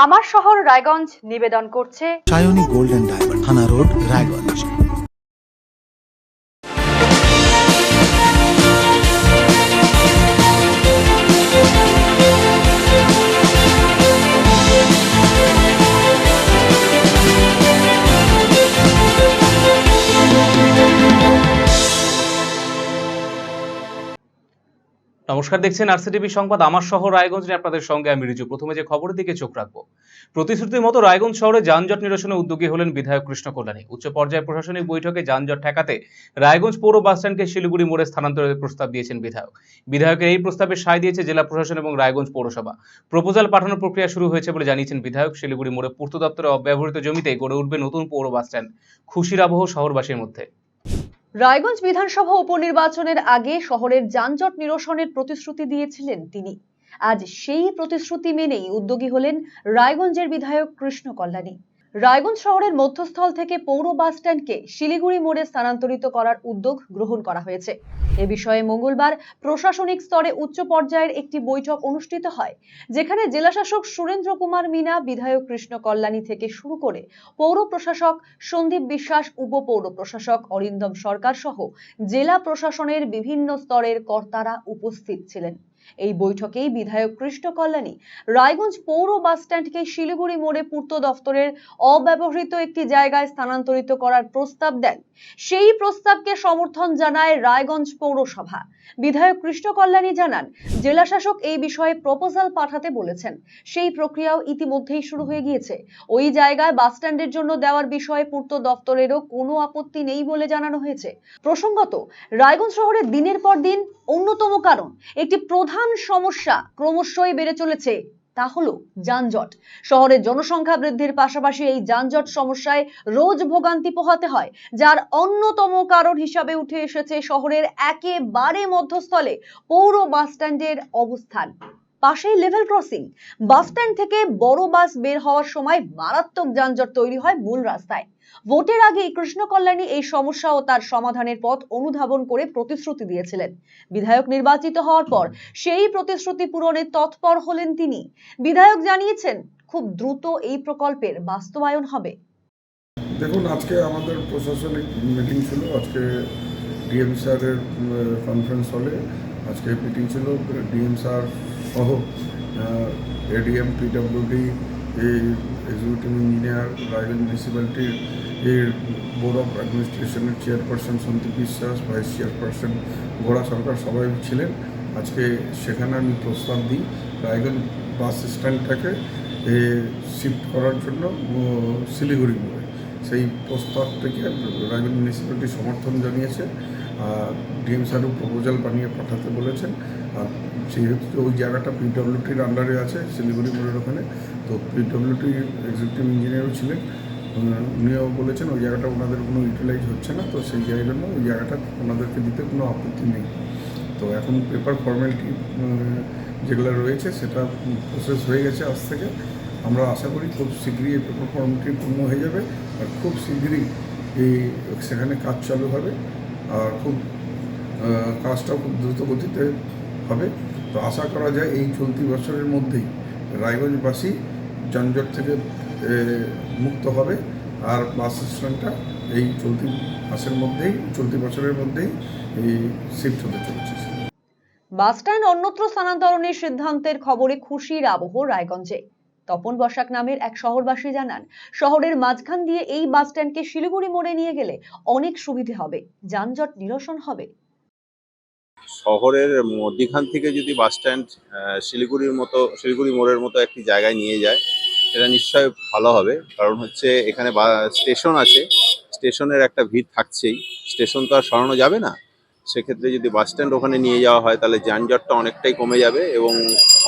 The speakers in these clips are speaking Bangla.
আমার শহর রায়গঞ্জ নিবেদন করছে সায়নী গোল্ড এন্ড ডায়মন্ড, থানা রোড, রায়গঞ্জ। নমস্কার, দেখছেন আরসিটিভি সংবাদ আমার শহর রায়গঞ্জ নিয়ে আপনাদের সঙ্গে আমি রিজু। প্রথমে যে খবরের দিকে চোখ রাখবো। প্রতিশ্রুতির মতো রায়গঞ্জ শহরে যানজট নিরসনে উদ্যোগী হলেন বিধায়ক কৃষ্ণ কল্যাণী। উচ্চ পর্যায়ে প্রশাসনিক বৈঠকে যানজট ঠেকাতে রায়গঞ্জ পৌর বাসস্ট্যান্ডকে শিলিগুড়ি মোড়ে স্থানান্তরের প্রস্তাব দিয়েছেন বিধায়কের এই প্রস্তাবে সায় দিয়েছে জেলা প্রশাসন এবং রায়গঞ্জ পৌরসভা। প্রপোজাল পাঠানোর প্রক্রিয়া শুরু হয়েছে বলে জানিয়েছেন বিধায়ক। শিলিগুড়ি মোড়ে পূর্ত দপ্তরে অব্যবহৃত জমিতে গড়ে উঠবে নতুন পৌর বাসস্ট্যান্ড। খুশির আবহ শহরবাসীর মধ্যে। রায়গঞ্জ বিধানসভা উপনির্বাচনের আগে শহরের যানজট নিরসনের প্রতিশ্রুতি দিয়েছিলেন তিনি। আজ সেই প্রতিশ্রুতি মেনেই উদ্যোগী হলেন রায়গঞ্জের বিধায়ক কৃষ্ণ কল্যাণী। রায়গঞ্জ শহরের মধ্যস্থল থেকে পৌর বাসস্ট্যান্ডকে শিলিগুড়ি মোড়ে স্থানান্তরিত করার উদ্যোগ গ্রহণ করা হয়েছে। এ বিষয়ে মঙ্গলবার প্রশাসনিক স্তরে উচ্চ পর্যায়ের একটি বৈঠক অনুষ্ঠিত হয়, যেখানে জেলাশাসক সুরেন্দ্র কুমার মিনা, বিধায়ক কৃষ্ণ কল্যাণী থেকে শুরু করে পৌর প্রশাসক সন্দীপ বিশ্বাস, উপপৌর প্রশাসক অরিন্দম সরকার সহ জেলা প্রশাসনের বিভিন্ন স্তরের কর্তারা উপস্থিত ছিলেন। এই বৈঠকেই বিধায়ক কৃষ্ণ কল্যাণী রায়গঞ্জ পৌর বাসস্ট্যান্ডকে শিলিগুড়ি মোড়ে পূর্ত দফতরের অব্যবহৃত একটি জায়গায় স্থানান্তরিত করার প্রস্তাব দেন। সেই প্রস্তাবকে সমর্থন জানায় রায়গঞ্জ পৌরসভা। বিধায়ক কৃষ্ণ কল্যাণী জানান, জেলাশাসক এই বিষয়ে প্রপোজাল পাঠাতে বলেছেন। সেই প্রক্রিয়াও ইতিমধ্যেই শুরু হয়ে গিয়েছে। ওই জায়গায় বাসস্ট্যান্ডের জন্য দেওয়ার বিষয়ে পূর্ত দফতরেরও কোনো আপত্তি নেই বলে জানানো হয়েছে। প্রসঙ্গত, রায়গঞ্জ শহরে দিনের পর দিন অন্যতম কারণ, একটি প্রধান সমস্যা ক্রমশই বেড়ে চলেছে, তা হলো যানজট। শহরের জনসংখ্যা বৃদ্ধির পাশাপাশি এই যানজট সমস্যায় রোজ ভোগান্তি পোহাতে হয়, যার অন্যতম কারণ হিসাবে উঠে এসেছে শহরের একেবারে মধ্যস্থলে পৌর বাসস্ট্যান্ডের অবস্থান। পাশেই লেভেল ক্রসিং। বাসস্ট্যান্ড থেকে বড় বাস বের হওয়ার সময় মারাত্মক যানজট তৈরি হয় মূল রাস্তায়। ভোটের আগে কৃষ্ণ কল্যাণী এই সমস্যা ও তার সমাধানের পথ অনুধাবন করে প্রতিশ্রুতি দিয়েছিলেন। বিধায়ক নির্বাচিত হওয়ার পর সেই প্রতিশ্রুতি পূরণে তৎপর হলেন তিনি। বিধায়ক জানিয়েছেন, খুব দ্রুত এই প্রকল্পের বাস্তবায়ন হবে। দেখুন, আজকে আমাদের প্রশাসনিক মিটিং ছিল। আজকে ডিএম স্যারের কনফারেন্স হলে আজকে মিটিং ছিল। ডিএম স্যার সহ ADM, PWD, executive engineer, Raiganj মিউনিসিপ্যালিটির বোর্ড অফ অ্যাডমিনিস্ট্রেশনের chairperson Sandip Biswas, vice chairperson গোড়া সরকার সবাই ছিলেন। আজকে সেখানে আমি প্রস্তাব দিই রায়গঞ্জ বাস স্ট্যান্ডটাকে শিফট করার জন্য শিলিগুড়ি মোড়ে। সেই প্রস্তাব থেকে রায়গঞ্জ মিউনিসিপ্যালিটি সমর্থন জানিয়েছে। ডিএম স্যারও প্রপোজাল বানিয়ে পাঠাতে বলেছেন। আর যেহেতু ওই জায়গাটা পিডব্লিউটির আন্ডারে আছে শিলিগুড়ি মোড়ের ওখানে, তো পিডব্লিউটির এক্সিকিউটিভ ইঞ্জিনিয়ারও ছিলেন, উনিও বলেছেন ওই জায়গাটা ওনাদের কোনো ইউটিলাইজ হচ্ছে না, তো সেই জন্য ওই জায়গাটা ওনাদেরকে দিতে কোনো আপত্তি নেই। তো এখন পেপার ফর্মালিটি যেগুলো রয়েছে সেটা প্রসেস হয়ে গেছে আজ থেকে। আমরা আশা করি খুব শীঘ্রই এই পেপার ফর্মালিটি পূর্ণ হয়ে যাবে আর খুব শীঘ্রই সেখানে কাজ চালু হবে। আর কাজটাও খুব দ্রুত গতিতে হবে। তো আশা করা যায় এই চলতি বছরের মধ্যেই রায়গঞ্জবাসী যানজট থেকে মুক্ত হবে আর বাস স্ট্যান্ডটা এই চলতি বছরের মধ্যেই শিফট হতে চলেছে। বাসস্ট্যান্ড অন্যত্র স্থানান্তরণের সিদ্ধান্তের খবরে খুশির আবহ রায়গঞ্জে। তপন বসাক নামের এক শহরবাসী জানান, শহরের মাঝখান দিয়ে এই বাসস্ট্যান্ডকে শিলিগুড়ি মোড়ে নিয়ে গেলে অনেক সুবিধে হবে, যানজট নিরসন হবে। শহরের মধ্যিখান থেকে যদি বাসস্ট্যান্ড শিলিগুড়ি মোড়ের মতো একটি জায়গায় নিয়ে যায়, সেটা নিশ্চয়ই ভালো হবে। কারণ হচ্ছে এখানে স্টেশন আছে, স্টেশনের একটা ভিড় থাকছেই, স্টেশন তো আর সরানো যাবে না। সেক্ষেত্রে যদি বাসস্ট্যান্ড ওখানে নিয়ে যাওয়া হয় তাহলে যানজটটা অনেকটাই কমে যাবে এবং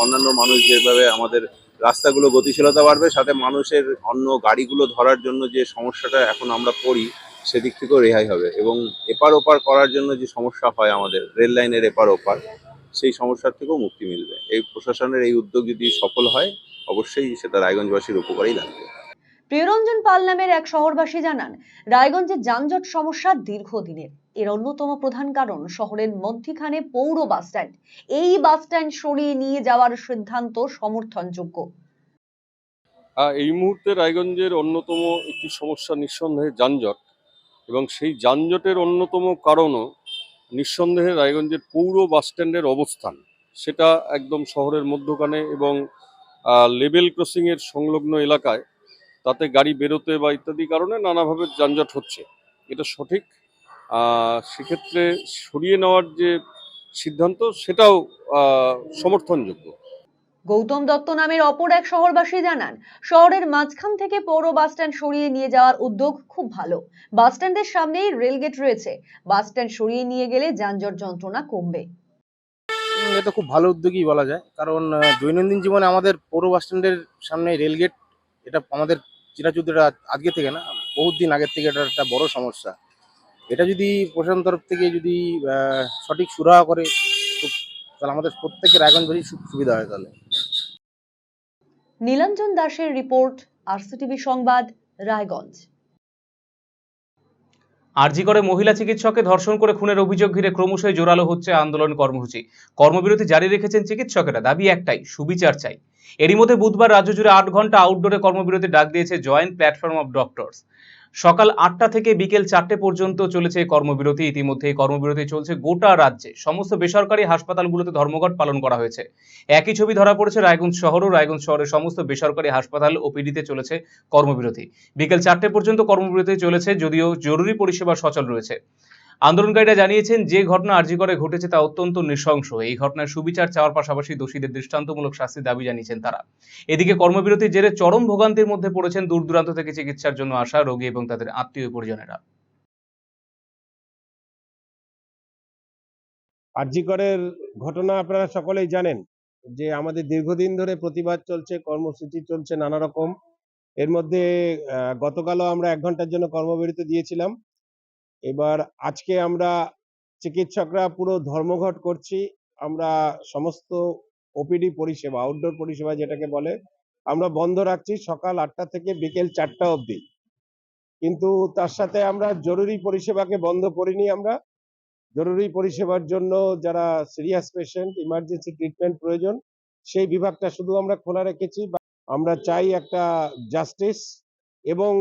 অন্যান্য মানুষ যেভাবে আমাদের রাস্তাগুলো গতিশীলতা বাড়বে, সাথে মানুষের অন্য গাড়িগুলো ধরার জন্য যে সমস্যাটা এখন আমরা পড়ি সেদিক থেকেও রেহাই হবে এবং এপার ওপার করার জন্য যে সমস্যা হয় আমাদের রেল লাইনের এপার ওপার, সেই সমস্যার থেকেও মুক্তি মিলবে। এই প্রশাসনের এই উদ্যোগ যদি সফল হয় অবশ্যই সেটা রায়গঞ্জবাসীর উপকারেই লাগবে। প্রিয়রঞ্জন পাল নামের এক শহরবাসী জানান, রায়গঞ্জের যানজট সমস্যা দীর্ঘদিনের। এর অন্যতম প্রধান কারণ শহরের মধ্যিখানে পৌর বাসস্ট্যান্ড। এই বাসস্ট্যান্ড সরিয়ে নিয়ে যাওয়ার সিদ্ধান্ত সমর্থনযোগ্য। এই মুহূর্তে রায়গঞ্জের অন্যতম একটি সমস্যা নিঃসন্দেহে যানজট, এবং সেই যানজটের অন্যতম কারণও নিঃসন্দেহে রায়গঞ্জের পৌর বাসস্ট্যান্ডের অবস্থান। সেটা একদম শহরের মধ্যখানে এবং লেভেল ক্রসিংয়ের সংলগ্ন এলাকায়, তাতে গাড়ি বেরোতে বা ইত্যাদি কারণে নানাভাবে যানজট হচ্ছে, এটা সঠিক। সেক্ষেত্রে সরিয়ে নেওয়ার যে সিদ্ধান্ত, সেটাও সমর্থনযোগ্য। গৌতম দত্ত নামের অপর এক শহরবাসী জানান, শহরের মাঝখান থেকে পৌর বাসস্ট্যান্ড সরিয়ে নিয়ে যাওয়ার উদ্যোগ খুব ভালো। বাসস্ট্যান্ডের সামনেই রেলগেট রয়েছে, বাসস্ট্যান্ড সরিয়ে নিয়ে গেলে যানজট যন্ত্রণা কমবে। এটা খুব ভালো উদ্যোগই বলা যায়, কারণ দৈনন্দিন জীবনে আমাদের পৌর বাস স্ট্যান্ডের সামনে রেলগেট, এটা আমাদের চিরাচরিত, এটা আজকে থেকে না, বহুত দিন আগের থেকে এটা একটা বড় সমস্যা। এটা যদি প্রশাসন তরফ থেকে যদি সঠিক সুরাহা করে, খুব তাহলে আমাদের প্রত্যেকের রায়গঞ্জবাসী সুবিধা হয়। তাহলে নীলাঞ্জন দাসের রিপোর্ট, আরসিটিভি সংবাদ, রায়গঞ্জ। আরজি করে মহিলা চিকিৎসককে ধর্ষণ করে খুনের অভিযোগ ঘিরে ক্রমশই জোরালো হচ্ছে আন্দোলন কর্মসূচি। কর্মবিরতি জারি রেখেছেন চিকিৎসকেরা, দাবি একটাই, সুবিচার চাই। এরই মধ্যে বুধবার রাজ্য জুড়ে 8 ঘন্টা আউটডোরে কর্মবিরতি ডাক দিয়েছে জয়েন্ট প্ল্যাটফর্ম অফ ডক্টরস। সকাল 8টা থেকে বিকেল 4টে পর্যন্ত চলেছে কর্মবিরতি। ইতিমধ্যে কর্মবিরতি চলছে গোটা রাজ্যে। সমস্ত বেসরকারি হাসপাতালগুলোতে ধর্মঘট পালন করা হয়েছে। একই ছবি ধরা পড়েছে রায়গঞ্জ শহরও। রায়গঞ্জ শহরের সমস্ত বেসরকারি হাসপাতাল ওপিডিতে চলেছে কর্মবিরতি। বিকেল 4টে পর্যন্ত কর্মবিরতি চলেছে, যদিও জরুরি পরিষেবা সচল রয়েছে। আন্দোলনকারীরা জানিয়েছেন, যে ঘটনা আরজি করে ঘটেছে তা অত্যন্ত নৃশংস। এই ঘটনার সুবিচার চাওয়ার পাশাপাশি দোষীদের দৃষ্টান্তমূলক শাস্তির দাবি জানিয়েছেন তারা। এদিকে কর্মবিরতির জেরে চরম ভোগান্তির মধ্যে পড়েছেন দূর দূরান্ত থেকে চিকিৎসার জন্য আসা রোগী এবং তাদের আত্মীয় পরিজনেরা। আরজি করের ঘটনা আপনারা সকলেই জানেন, যে আমাদের দীর্ঘদিন ধরে প্রতিবাদ চলছে, কর্মসূচি চলছে নানা রকম। এর মধ্যে গতকালও আমরা 1 ঘন্টার জন্য কর্মবিরতি দিয়েছিলাম। এবার আজকে আমরা চিকিৎসকরা পুরো ধর্মঘট করছি। আমরা সমস্ত ওপিডি পরিষেবা, আউটডোর পরিষেবা যেটাকে বলে, আমরা বন্ধ রাখছি সকাল 8টা থেকে বিকেল 4টা অবধি। কিন্তু তার সাথে আমরা জরুরি পরিষেবাকে বন্ধ করিনি। আমরা জরুরি পরিষেবার জন্য যারা সিরিয়াস পেশেন্ট, ইমার্জেন্সি ট্রিটমেন্ট প্রয়োজন, সেই বিভাগটা শুধু আমরা খোলা রেখেছি। আমরা চাই একটা জাস্টিস, এবং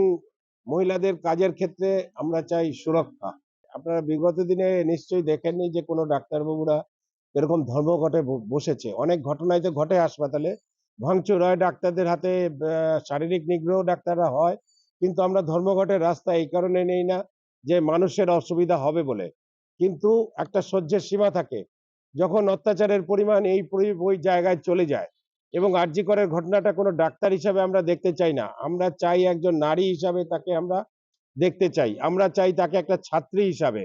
মহিলাদের কাজের ক্ষেত্রে আমরা চাই সুরক্ষা। আপনারা বিগত দিনে নিশ্চয়ই দেখেননি যে কোনো ডাক্তারবাবুরা এরকম ধর্মঘটে বসেছে। অনেক ঘটনায় তো ঘটে হাসপাতালে, ভাঙচুর হয়, ডাক্তারদের হাতে শারীরিক নিগ্রহ ডাক্তাররা হয়। কিন্তু আমরা ধর্মঘটের রাস্তা এই কারণে নেই না যে মানুষের অসুবিধা হবে বলে, কিন্তু একটা সহ্যের সীমা থাকে। যখন অত্যাচারের পরিমাণ ওই জায়গায় চলে যায়, এবং আরজি করের ঘটনাটা কোনো ডাক্তার হিসাবে আমরা দেখতে চাই না, আমরা চাই একজন নারী হিসাবে তাকে আমরা দেখতে চাই। আমরা চাই তাকে একটা ছাত্রী হিসাবে।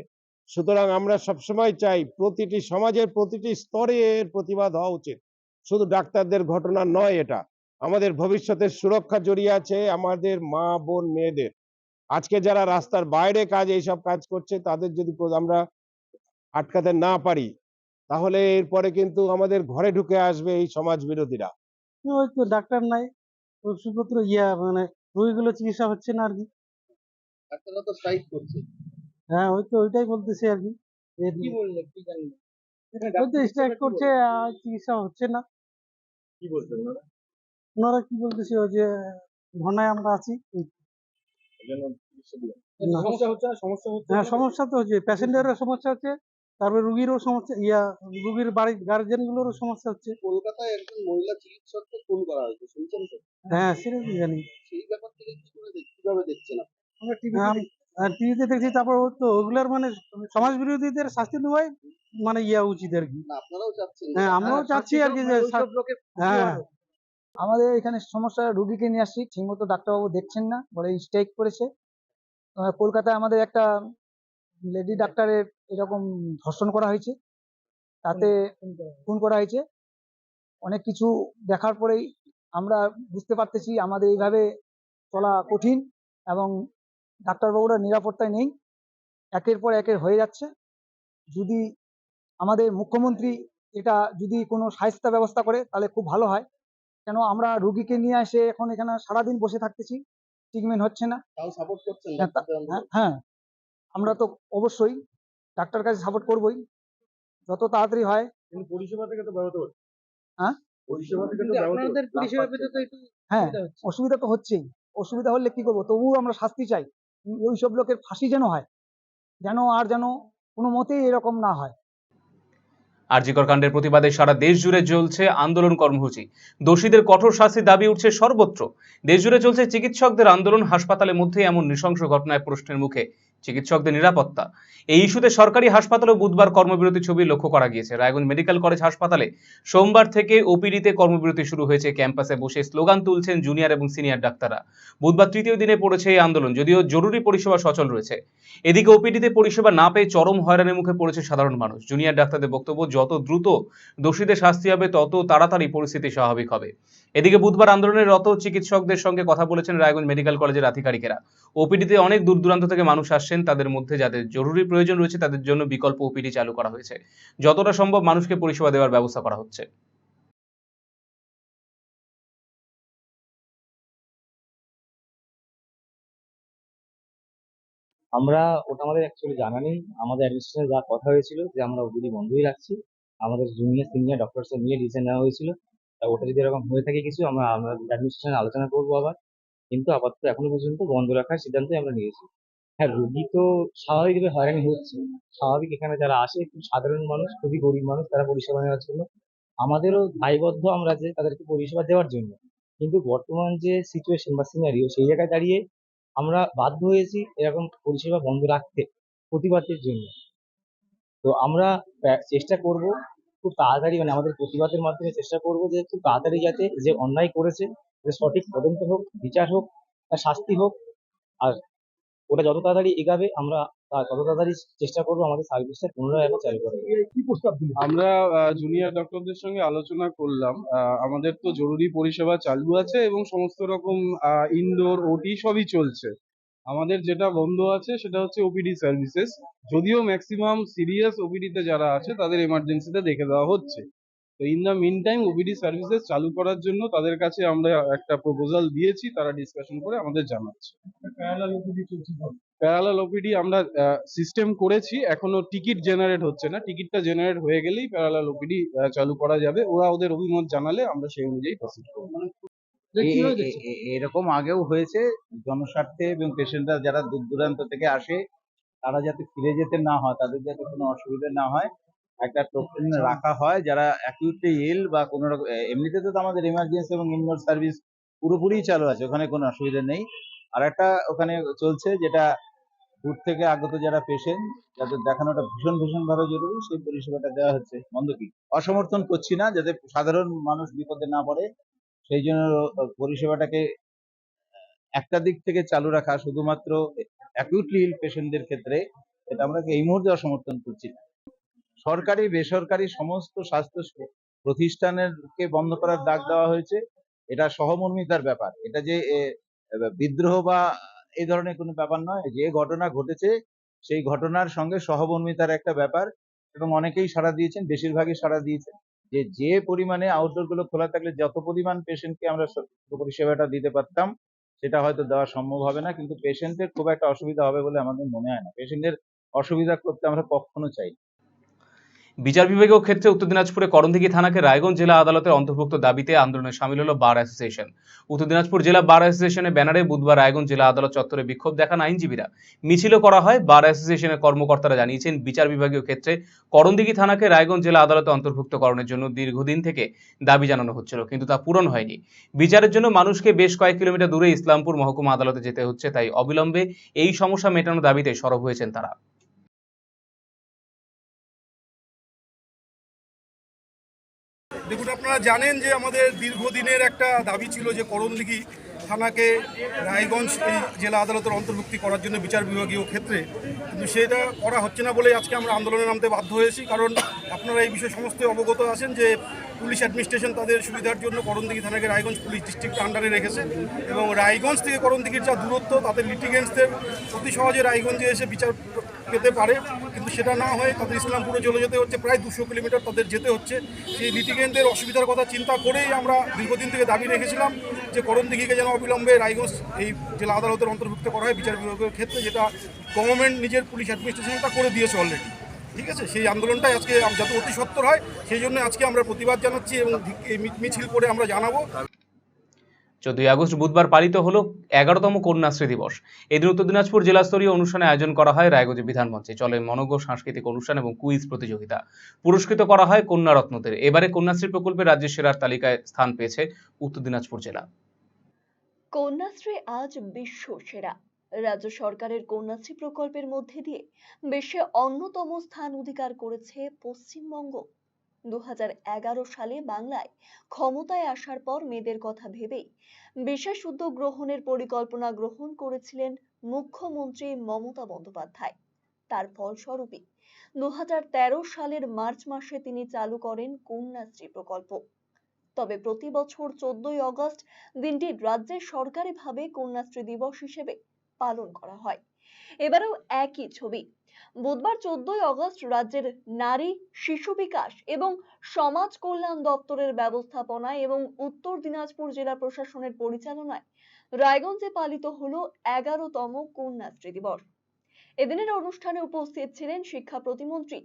সুতরাং আমরা সবসময় চাই প্রতিটি সমাজের প্রতিটি স্তরে এর প্রতিবাদ হওয়া উচিত, শুধু ডাক্তারদের ঘটনা নয়। এটা আমাদের ভবিষ্যতের সুরক্ষা জড়িয়ে আছে, আমাদের মা বোন মেয়েদের। আজকে যারা রাস্তার বাইরে এইসব কাজ করছে, তাদের যদি আমরা আটকাতে না পারি, তাহলে এরপরে কিন্তু আমাদের ঘরে ঢুকে আসবে এই সমাজ বিরোধীরা। ওই তো ডাক্তার নাই, ওষুধপত্র মানে রোগীগুলো চিকিৎসা হচ্ছে না আর কি। ডাক্তাররা তো স্ট্রাইক করছে। হ্যাঁ, ওই তো ওইটাই বলতেছে আর কি। কি বললে, কি জানি না। ওই তো স্ট্রাইক করছে, চিকিৎসা হচ্ছে না। কি বলছেন ওনারা? ওনারা কি বলতেছে, ওই যে ধর্নায় আমরা আছি। সমস্যা হচ্ছে না, সমস্যা হচ্ছে। হ্যাঁ, সমস্যা তো হচ্ছে, প্যাসেঞ্জারের সমস্যা হচ্ছে, তারপরে রুগীরও সমস্যা, রুগীর বাড়ির গার্জেন গুলোরও সমস্যা হচ্ছে। কলকাতায় একজন মহিলা চিকিৎসককে খুন করা হয়েছে, শুনছেন তো? হ্যাঁ, সেটা কি জানি। সেই ব্যাপার থেকে কিভাবে দেখছেন আমরা টিভিতে দেখছি। তারপর তো ওগুলার মানে সমাজ বিরোধীদের শাস্তি দেওয়াই মানে উচিত আর কি। আপনারাও চাচ্ছেন? হ্যাঁ, আমরাও চাচ্ছি আর কি যে হ্যাঁ। আমাদের এখানে সমস্যা, রুগীকে নিয়ে আসছি, ঠিকমতো ডাক্তারবাবু দেখছেন না বলে স্ট্রাইক করেছে। কলকাতায় আমাদের একটা লেডি ডাক্তারের এরকম ধর্ষণ করা হয়েছে, তাতে খুন করা হয়েছে। অনেক কিছু দেখার পরেই আমরা বুঝতে পারতেছি আমাদের এইভাবে চলা কঠিন, এবং ডাক্তারবাবুরা নিরাপত্তায় নেই, একের পর একের হয়ে যাচ্ছে। যদি আমাদের মুখ্যমন্ত্রী এটা যদি কোনো শায়েস্তা ব্যবস্থা করে তাহলে খুব ভালো হয়। কেন আমরা রুগীকে নিয়ে এসে এখন এখানে সারাদিন বসে থাকতেছি, ট্রিটমেন্ট হচ্ছে না। তাও সাপোর্ট করছেন? হ্যাঁ, আমরা তো অবশ্যই ডাক্তার কাছে সাপোর্ট করবই, যত তাড়াতাড়ি হয়। পরিষেবা থেকে তো ব্যাহত হচ্ছে। হ্যাঁ, আপনাদের পরিষেবা পেতে তো একটু হ্যাঁ অসুবিধা হচ্ছে। অসুবিধা তো হচ্ছেই। অসুবিধা হলে কি করবো, তবুও আমরা শাস্তি চাই। ওইসব লোকের ফাঁসি যেন হয়, যেন কোনো মতেই এরকম না হয়। আরজিকর কাণ্ডের প্রতিবাদে সারা দেশ জুড়ে চলছে আন্দোলন কর্মসূচি। দোষীদের কঠোর শাস্তির দাবি উঠছে সর্বত্র। দেশ জুড়ে চলছে চিকিৎসকদের আন্দোলন। হাসপাতালের মধ্যে এমন নৃশংস ঘটনায় প্রশ্নের মুখে চিকিৎসকদের নিরাপত্তা। এই ইস্যুতে সরকারি হাসপাতালেও বুধবার কর্মবিরতি ছবি লক্ষ্য করা গিয়েছে। রায়গঞ্জ মেডিকেল কলেজ হাসপাতালে সোমবার থেকে ওপিডিতে কর্মবিরতি শুরু হয়েছে। ক্যাম্পাসে বসে স্লোগান তুলছেন জুনিয়র এবং সিনিয়র ডাক্তাররা। বুধবার তৃতীয় দিনে পড়েছে এই আন্দোলন, যদিও জরুরি পরিষেবা সচল রয়েছে। এদিকে ওপিডিতে পরিষেবা না পেয়ে চরম হয়রানির মুখে পড়েছে সাধারণ মানুষ। জুনিয়র ডাক্তারদের বক্তব্য, যত দ্রুত দোষীদের শাস্তি হবে তত তাড়াতাড়ি পরিস্থিতি স্বাভাবিক হবে। এদিকে বুধবার আন্দোলনের রত চিকিৎসকদের সঙ্গে কথা বলেছেন রায়গঞ্জ মেডিকেল কলেজের আধিকারিকেরা। ওপিডিতে অনেক দূর দূরান্ত থেকে মানুষ আসছেন। তাদের মধ্যে যাদের জরুরি প্রয়োজন রয়েছে তাদের জন্য বিকল্প ওপিডি চালু করা হয়েছে। যতটা সম্ভব মানুষকে পরিষেবা দেওয়ার ব্যবস্থা করা হচ্ছে। ওটা আমাদের অ্যাকচুয়ালি জানা নেই। আমাদের অ্যাডমিনিস্ট্রেশনে যা কথা হয়েছিল যে আমরা ওপিডি বন্ধই রাখছি, আমাদের জুনিয়র সিনিয়র ডক্টরসে নিয়ে ডিসিশন নেওয়া হয়েছিল। তা ওটা যদি এরকম হয়ে থাকে কিছু, আমরা অ্যাডমিনিস্ট্রেশনে আলোচনা করবো আবার। কিন্তু আপাতত এখনো পর্যন্ত বন্ধ রাখার সিদ্ধান্তই আমরা নিয়েছি। হ্যাঁ, রোগী তো স্বাভাবিকভাবে হয়রানি হচ্ছে। স্বাভাবিক, এখানে যারা আসে খুব সাধারণ মানুষ, খুবই গরিব মানুষ, তারা পরিষেবা নেওয়ার জন্য। আমাদেরও দায়বদ্ধ আমরা যে তাদেরকে পরিষেবা দেওয়ার জন্য। কিন্তু বর্তমান যে সিচুয়েশন বা সিনারিও, সেই জায়গায় দাঁড়িয়ে আমরা বাধ্য হয়েছি এরকম পরিষেবা বন্ধ রাখতে প্রতিবাদের জন্য। তো আমরা চেষ্টা করব খুব তাড়াতাড়ি, মানে আমাদের প্রতিবাদের মাধ্যমে চেষ্টা করব যে খুব তাড়াতাড়ি যাতে যে অন্যায় করেছে যে সঠিক তদন্ত হোক, বিচার হোক, তার শাস্তি হোক। আর ওটা যত তাড়াতাড়ি এগাবে আমরা তত তাড়াতাড়ি চেষ্টা করবো আমাদের সার্ভিসটা পুনরায় আবার চালু করার। কি প্রস্তাব দিলেন? আমরা জুনিয়র ডক্টরদের সঙ্গে আলোচনা করলাম। আমাদের তো জরুরি পরিষেবা চালু আছে এবং সমস্ত রকম ইনডোর ওটি সবই চলছে। আমাদের যেটা বন্ধ আছে সেটা হচ্ছে ওপিডি সার্ভিসেস। যদিও ম্যাক্সিমাম সিরিয়াস ওপিডিতে যারা আছে তাদের এমার্জেন্সিতে দেখে দেওয়া হচ্ছে। তো in the mean time OPD services চালু করার জন্য তাদের কাছে আমরা একটা প্রপোজাল দিয়েছি, তারা ডিসকাশন করে আমাদের জানাচ্ছে। প্যারালাল ওপিডি আমরা সিস্টেম করেছি, এখনো টিকিট জেনারেট হচ্ছে না। টিকিটটা জেনারেট হয়ে গেলেই প্যারালাল ওপিডি চালু করা যাবে। ওরা ওদের অভিমত জানালে আমরা সেই অনুযায়ী প্রসিড করবো। এরকম আগেও হয়েছে, জনস্বার্থে এবং পেশেন্টরা যারা দূর দূরান্ত থেকে আসে তারা যাতে ফিরে যেতে না হয়, তাদের যাতে কোনো অসুবিধা না হয়, একটা টোকেন রাখা হয়। যারা অ্যাকিউটলি ইল বা কোনো রকম, এমনিতে তো আমাদের ইমার্জেন্সি এবং ইনডোর সার্ভিস পুরোপুরি চালু আছে, ওখানে কোনো অসুবিধা নেই। আর একটা ওখানে চলছে যেটা দূর থেকে আগত যারা পেশেন্ট, যাদের দেখানোটা ভীষণ ভাবে জরুরি, সেই পরিষেবাটা দেওয়া হচ্ছে। মন্দ কি, অসমর্থন করছি না, যাতে সাধারণ মানুষ বিপদে না পড়ে সেই জন্য পরিষেবাটাকে একটা দিক থেকে চালু রাখা, শুধুমাত্র অ্যাকিউটলি ইল পেশেন্টদের ক্ষেত্রে, এটা আমরা এই মুহূর্তে অসমর্থন করছি না। সরকারি বেসরকারি সমস্ত স্বাস্থ্য প্রতিষ্ঠানেরকে বন্ধ করার ডাক দেওয়া হয়েছে। এটা সহমর্মিতার ব্যাপার। এটা যে বিদ্রোহ বা এই ধরনের কোনো ব্যাপার নয়। যে ঘটনা ঘটেছে সেই ঘটনার সঙ্গে সহমর্মিতার একটা ব্যাপার, এবং অনেকেই সাড়া দিয়েছেন, বেশিরভাগই সাড়া দিয়েছেন। যে পরিমাণে আউটডোর গুলো খোলা থাকলে যত পরিমাণ পেশেন্টকে আমরা পরিষেবাটা দিতে পারতাম, সেটা হয়তো দেওয়া সম্ভব হবে না, কিন্তু পেশেন্টের খুব একটা অসুবিধা হবে বলে আমাদের মনে হয় না। পেশেন্টের অসুবিধা করতে আমরা কখনো চাই না। বিচার বিভাগীয় ক্ষেত্রে উত্তর দিনাজপুরে করণদিঘি থানাকে রায়গঞ্জ জেলা আদালতের অন্তর্ভুক্ত দাবিতে আন্দোলনে সামিল হলো বার অ্যাসোসিয়েশন। উত্তর দিনাজপুর জেলা বার অ্যাসোসিয়েশনের ব্যানারে বুধবার রায়গঞ্জ জেলা আদালত চত্বরে বিক্ষোভ দেখান আইনজীবীরা। মিছিলও করা হয়। বার অ্যাসোসিয়েশনের কর্মকর্তারা জানিয়েছেন, বিচার বিভাগীয় ক্ষেত্রে করণদিঘি থানাকে রায়গঞ্জ জেলা আদালতে অন্তর্ভুক্তকরণের জন্য দীর্ঘদিন থেকে দাবি জানানো হচ্ছিল, কিন্তু তা পূরণ হয়নি। বিচারের জন্য মানুষকে বেশ কয়েক কিলোমিটার দূরে ইসলামপুর মহকুমা আদালতে যেতে হচ্ছে। তাই অবিলম্বে এই সমস্যা মেটানোর দাবিতে সরব হয়েছেন তারা। দেখুন, আপনারা জানেন যে আমাদের দীর্ঘদিনের একটা দাবি ছিল যে করণদিঘি থানাকে রায়গঞ্জ এই জেলা আদালতের অন্তর্ভুক্তি করার জন্য বিচার বিভাগীয় ক্ষেত্রে, কিন্তু সেটা করা হচ্ছে না বলে আজকে আমরা আন্দোলনে নামতে বাধ্য হয়েছি। কারণ আপনারা এই বিষয়ে সমস্ত অবগত আছেন যে পুলিশ অ্যাডমিনিস্ট্রেশন তাদের সুবিধার জন্য করণদিঘি থানাকে রায়গঞ্জ পুলিশ ডিস্ট্রিক্টের আন্ডারে রেখেছে, এবং রায়গঞ্জ থেকে করণদিঘির যা দূরত্ব, তাদের লিটিগেন্টসদের অতি সহজে রায়গঞ্জে এসে বিচার পেতে পারে, কিন্তু সেটা না হয়ে তাদের ইসলামপুরে চলে যেতে হচ্ছে। প্রায় 200 কিলোমিটার তাদের যেতে হচ্ছে। সেই লিটিগেন্টদের অসুবিধার কথা চিন্তা করেই আমরা দীর্ঘদিন থেকে দাবি রেখেছিলাম যে করণদিঘিকে যেন অবিলম্বে রায়গঞ্জ এই জেলা আদালতের অন্তর্ভুক্ত করা হয় বিচার বিভাগের ক্ষেত্রে, যেটা গভর্নমেন্ট নিজের পুলিশ অ্যাডমিনিস্ট্রেশনটা করে দিয়েছে অলরেডি। ঠিক আছে, সেই আন্দোলনটাই আজকে যাতে অতি সত্বর হয় সেই জন্য আজকে আমরা প্রতিবাদ জানাচ্ছি এবং এই মিছিল করে আমরা জানাবো। 14ই আগস্ট বুধবার পালিত হলো 11তম কন্যাশ্রী দিবস। এদিন উত্তর দিনাজপুর জেলাস্তরীয় অনুষ্ঠানে আয়োজন করা হয় রায়গঞ্জ বিধানমঞ্চে। চলে মনোজ্ঞ সাংস্কৃতিক অনুষ্ঠান এবং কুইজ প্রতিযোগিতা। পুরস্কৃত করা হয় কন্যা রত্নদের। এবারে কন্যাশ্রী প্রকল্পে রাজ্যের সেরার তালিকায় স্থান পেয়েছে উত্তর দিনাজপুর জেলা। কন্যাশ্রী আজ বিশ্ব সেরা। রাজ্য সরকারের কন্যাশ্রী প্রকল্পের মধ্যে দিয়ে বিশ্বে অন্যতম স্থান অধিকার করেছে পশ্চিমবঙ্গ। 2011 সালে বাংলায় ক্ষমতায় আসার পর মেয়েদের কথা ভেবেই বিশেষ উদ্যোগ গ্রহণের পরিকল্পনা গ্রহণ করেছিলেন মুখ্যমন্ত্রী মমতা বন্দ্যোপাধ্যায়। তার ফলস্বরূপই 2013 সালের মার্চ মাসে তিনি চালু করেন কন্যাশ্রী প্রকল্প। তবে প্রতি বছর 14ই আগস্ট দিনটি রাজ্যের সরকারিভাবে কন্যাশ্রী দিবস হিসেবে পালন করা হয়। এবারেও একই ছবি। বুধবার 14ই আগস্ট রাজ্যের নারী, শিশু বিকাশ এবং সমাজ কল্যাণ দপ্তরের ব্যবস্থাপনায় এবং উত্তর দিনাজপুর জেলা প্রশাসনের পরিচালনায় রায়গঞ্জে পালিত হলো 11তম কন্যাশ্রী দিবস। এদিনের অনুষ্ঠানে উপস্থিত ছিলেন শিক্ষা প্রতিমন্ত্রী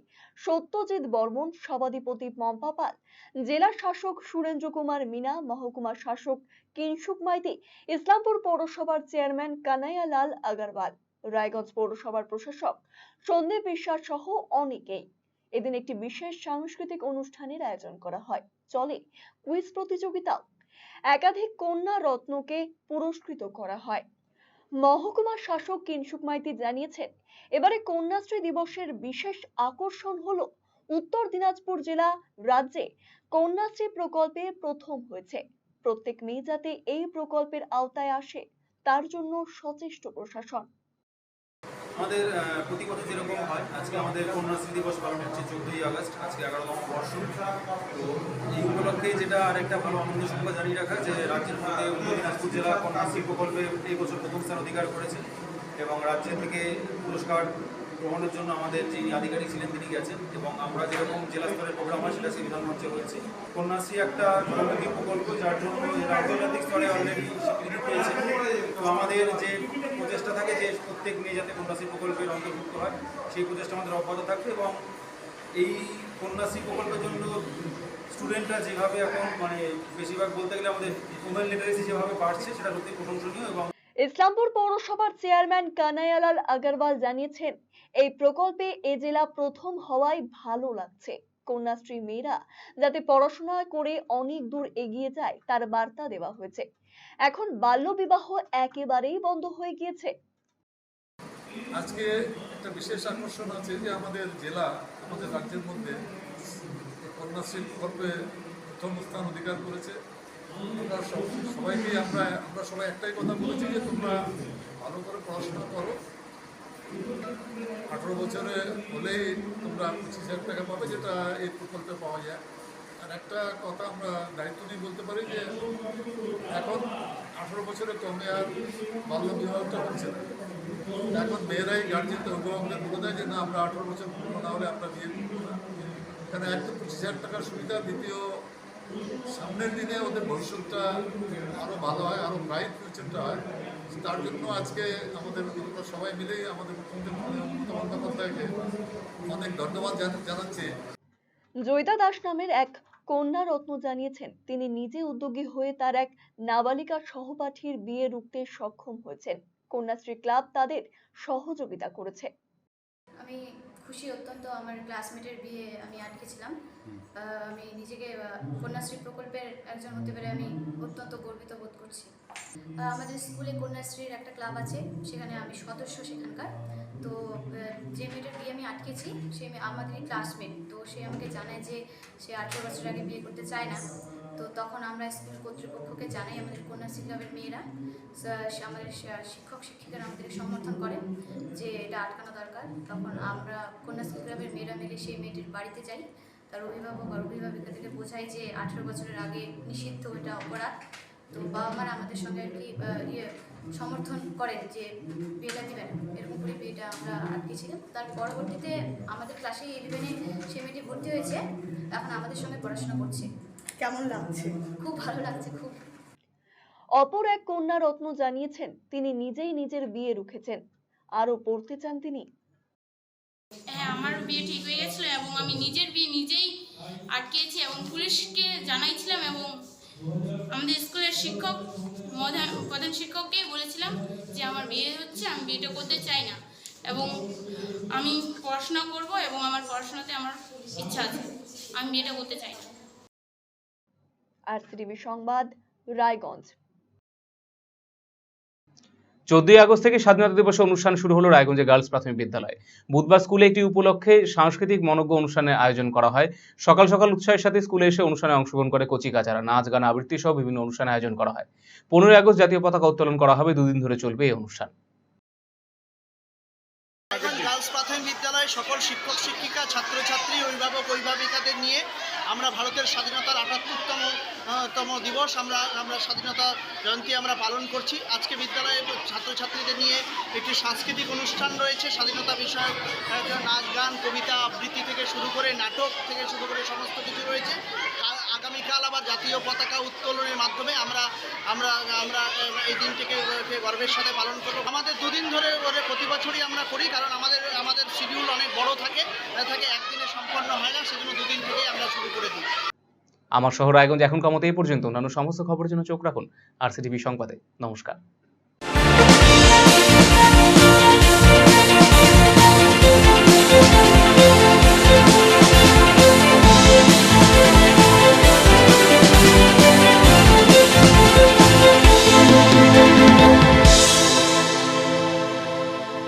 সত্যজিৎ বর্মন, সভাধিপতি পম্পা পাল, জেলা শাসক সুরেন্দ্র কুমার মিনা, মহকুমা শাসক কিংসুক মাইতি, ইসলামপুর পৌরসভার চেয়ারম্যান কানাইয়া লাল আগরওয়াল, রায়গঞ্জ পৌরসভার প্রশাসক সন্দীপ বিশ্বাস সহ অনেকেই। এদিন একটি বিশেষ সাংস্কৃতিক অনুষ্ঠানের আয়োজন করা হয়। চলে কুইজ প্রতিযোগিতাও। একাধিক কন্যা রত্নকে পুরস্কৃত করা হয়। মহকুমা শাসক কিংসুক মাইতি জানিয়েছেন, এবারে কন্যাশ্রী দিবসের বিশেষ আকর্ষণ হলো উত্তর দিনাজপুর জেলা রাজ্যে কন্যাশ্রী প্রকল্পে প্রথম হয়েছে। প্রত্যেক মেয়ে যাতে এই প্রকল্পের আওতায় আসে তার জন্য সচেষ্ট প্রশাসন। আমাদের প্রতি বছর যেরকম হয়, আজকে আমাদের কন্যাশ্রী দিবস পালন হচ্ছে 14ই আগস্ট, আজকে 11তম বর্ষ। তো এই উপলক্ষে যেটা আরেকটা ভালো আনন্দ সংবাদ জানিয়ে রাখা যে রাজ্যের মধ্যে উত্তর দিনাজপুর জেলা কন্যাশ্রী প্রকল্পে এই বছর প্রথম স্থান অধিকার করেছে এবং রাজ্য থেকে পুরস্কার গ্রহণের জন্য আমাদের যিনি আধিকারিক ছিলেন তিনি গেছেন এবং আমরা যেরকম জেলা স্তরের প্রোগ্রাম হয় সেটা সেই বিধানমঞ্চে হয়েছে। কন্যাশ্রী একটা জনমুখী প্রকল্প যার জন্য আন্তর্জাতিক স্তরে অলরেডি স্বীকৃতি পেয়েছে। তো আমাদের যে প্রচেষ্টা থাকে যে প্রত্যেক মেয়ে যাতে কন্যাশ্রী প্রকল্পের অন্তর্ভুক্ত হয় সেই প্রচেষ্টা আমাদের অব্যাহত থাকবে এবং এই কন্যাশ্রী প্রকল্পের জন্য স্টুডেন্টরা যেভাবে এখন বেশিরভাগ বলতে গেলে আমাদের উমেন লিটারেসি যেভাবে বাড়ছে সেটা সত্যি প্রশংসনীয়। এবং ইসলামপুর পৌরসভার চেয়ারম্যান কানাইয়ালাল আগরওয়াল জানিয়েছেন, এই প্রকল্পে এ জেলা প্রথম হওয়ায় ভালো লাগছে। কন্যাশ্রী মেয়েরা যাতে পড়াশোনা করে অনেক দূর এগিয়ে যায় তার বার্তা দেওয়া হয়েছে। এখন বাল্যবিবাহ একেবারেই বন্ধ হয়ে গিয়েছে। আজকে একটা বিশেষ আকর্ষণ আছে যে আমাদের জেলা আমাদের রাজ্যের মধ্যে কন্যাশ্রী প্রকল্পে প্রথম স্থান অধিকার করেছে। আমরা সবাইকে আমরা সবাই একটাই কথা বলেছি যে তোমরা ভালো করে পড়াশোনা করো, 18 বছরে হলেই তোমরা 25,000 টাকা পাবে, যেটা এই প্রকল্পে পাওয়া যায়। আর একটা কথা আমরা দায়িত্ব নিয়ে বলতে পারি যে এখন 18 বছরে কমে আর বাল্য বিবাহটা হচ্ছে না। এখন মেয়েরাই গার্জেনদের অভিভাবকদের বলে দেয় যে না, আমরা 18 বছর পূর্ণ না হলে আমরা বিয়ে করবো না। এখানে একদম 25,000 টাকার সুবিধা। দ্বিতীয়, সামনের দিনে ওদের ভবিষ্যৎটা আরও ভালো হয়, আরও ব্রাইট ফিউচারটা হয়। তার জন্য আজকে আমাদের সবাই মিলেই আমাদের মুখ্যমন্ত্রী মমতা বন্দ্যোপাধ্যায়কে অনেক ধন্যবাদ জানাচ্ছি। জয়িতা দাস নামের এক কন্যা রত্ন জানিয়েছেন, তিনি নিজে উদ্যোগী হয়ে তার এক নাবালিকা সহপাঠীর বিয়ে রুখতে সক্ষম হয়েছেন। কন্যাশ্রী ক্লাব তাদের সহযোগিতা করেছে। আমি খুশি অত্যন্ত, আমার ক্লাসমেটের বিয়ে আমি আটকেছিলাম। আমি নিজেকে কন্যাশ্রী প্রকল্পের একজন হতে পেরে আমি অত্যন্ত গর্বিত বোধ করছি। আমাদের স্কুলে কন্যাশ্রীর একটা ক্লাব আছে, সেখানে আমি সদস্য সেখানকার। তো যে মেয়েটার বিয়ে আমি আটকেছি সে আমাদেরই ক্লাসমেট। তো সে আমাকে জানায় যে সে 18 বছর আগে বিয়ে করতে চায় না। তো তখন আমরা স্কুল কর্তৃপক্ষকে জানাই, আমাদের কন্যাশ্রী ক্লাবের মেয়েরা, আমাদের শিক্ষক শিক্ষিকারা আমাদেরকে সমর্থন করেন যে এটা আটকানো দরকার। তখন আমরা কন্যাশ্রী ক্লাবের মেয়েরা মিলে সেই মেয়েটির বাড়িতে যাই, তার অভিভাবক আর অভিভাবিকাদেরকে বোঝাই যে 18 বছরের আগে নিষিদ্ধ, এটা অপরাধ। তো বাবা মারা আমাদের সঙ্গে আর কি সমর্থন করেন যে বিয়েটা দিবেন, এরকম করে বিয়েটা আমরা আটকেছিলাম। তার পরবর্তীতে আমাদের ক্লাসে 11-এ সে মেয়েটি ভর্তি হয়েছে, এখন আমাদের সঙ্গে পড়াশোনা করছে। কেমন লাগছে? খুব ভালো লাগছে, খুব। অপর এক কন্যা রত্ন জানিয়েছেন, তিনি নিজেই নিজের বিয়ে রুখেছেন, আরো পড়তে চান তিনি। হ্যাঁ, আমার বিয়ে ঠিক হয়ে গেছিল এবং আমি নিজের বিয়ে নিজেই আটকেছি এবং পুলিশকে জানাইছিলাম এবং আমাদের স্কুলের প্রধান শিক্ষককেই বলেছিলাম যে আমার বিয়ে হচ্ছে, আমি বিয়েটা করতে চাই না এবং আমি পড়াশোনা করব এবং আমার পড়াশোনাতে আমার ইচ্ছা আছে, আমি বিয়েটা করতে চাই না। আরসিটিভি সংবাদ, রায়গঞ্জ। 14 আগস্ট থেকে স্বাধীনতা দিবসের অনুষ্ঠান শুরু হলো রায়গঞ্জে গার্লস প্রাথমিক বিদ্যালয়ে। বুধবার স্কুলে একটি উপলক্ষে সাংস্কৃতিক মনোজ্ঞ অনুষ্ঠানের আয়োজন করা হয়। সকাল সকাল উৎসাহের সাথে স্কুলে এসে অনুষ্ঠানে অংশগ্রহণ করে কচি কাচারা, নাচ গান আবৃত্তি সহ বিভিন্ন অনুষ্ঠানের আয়োজন করা হয়। 15 আগস্ট জাতীয় পতাকা উত্তোলন করা হবে। 2 দিন ধরে চলবে এই অনুষ্ঠান। গার্লস প্রাথমিক বিদ্যালয়ে সকল শিক্ষক শিক্ষিকা ছাত্রছাত্রী অভিভাবক অভিভাবিকাদের নিয়ে আমরা ভারতের স্বাধীনতার ৭৮তম দিবস আমরা স্বাধীনতা জয়ন্তী আমরা পালন করছি। আজকে বিদ্যালয়ে ছাত্রছাত্রীদের নিয়ে একটি সাংস্কৃতিক অনুষ্ঠান রয়েছে। স্বাধীনতা বিষয়ক নাচ গান কবিতা আবৃত্তি থেকে শুরু করে নাটক থেকে শুরু করে সমস্ত কিছু রয়েছে। আগামীকাল আবার জাতীয় পতাকা উত্তোলনের মাধ্যমে আমরা আমরা আমরা এই দিনটিকে গর্বের সাথে পালন করব। আমাদের 2 দিন ধরে প্রতি বছরই আমরা করি, কারণ আমাদের শিডিউল অনেক বড় থাকে একদিনে সম্পন্ন হয় না, সেজন্য 2 দিন থেকেই আমরা শুরু করে দিই। আমার শহর রায়গঞ্জ এখনকার মতো এই পর্যন্ত। অন্যান্য সমস্ত খবরের জন্য চোখ রাখুন আরসিটিভি সংবাদে। নমস্কার।